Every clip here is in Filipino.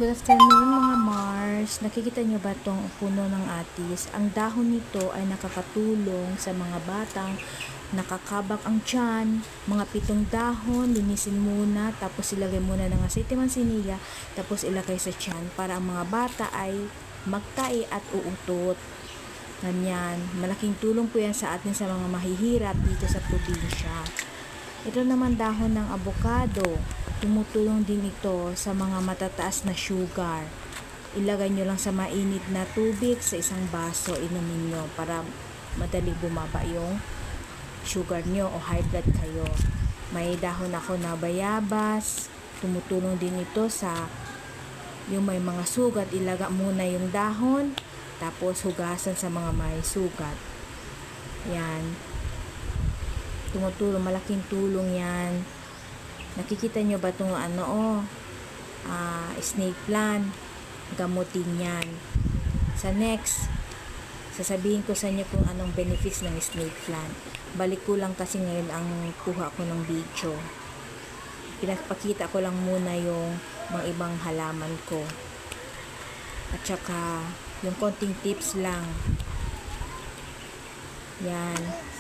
Good afternoon mga Mars. Nakikita niyo ba itong puno ng atis? Ang dahon nito ay nakakatulong sa mga batang nakakabak ang tiyan. Mga 7 dahon, linisin muna, tapos ilagay muna ng asete mansinilla, tapos ilagay sa tiyan para ang mga bata ay magtai at uutot. Ganyan. Malaking tulong po yan sa atin sa mga mahihirap dito sa probinsya. Ito naman dahon ng avocado. Tumutulong din ito sa mga matataas na sugar. Ilagay nyo lang sa mainit na tubig sa isang baso, inumin nyo para madali bumaba yung sugar nyo o high blood kayo. May dahon ako na bayabas. Tumutulong din ito sa yung may mga sugat. Ilaga muna yung dahon, tapos hugasan sa mga may sugat. Yan. Tumutulong, malaking tulong yan. Nakikita nyo ba itong snake plant? Gamutin yan. Sa next, sasabihin ko sa inyo kung anong benefits ng snake plant. Balik ko lang kasi ngayon ang kuha ko ng video. Pinapakita ko lang muna yung mga ibang halaman ko. At saka, yung konting tips lang. Yan.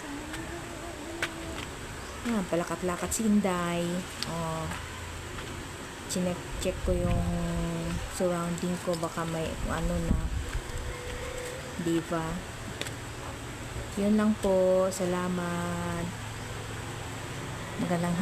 Yan, palakat-lakat si Inday. Check ko yung surrounding ko, baka may ano na, diba? Yun lang po. Salamat. Magandang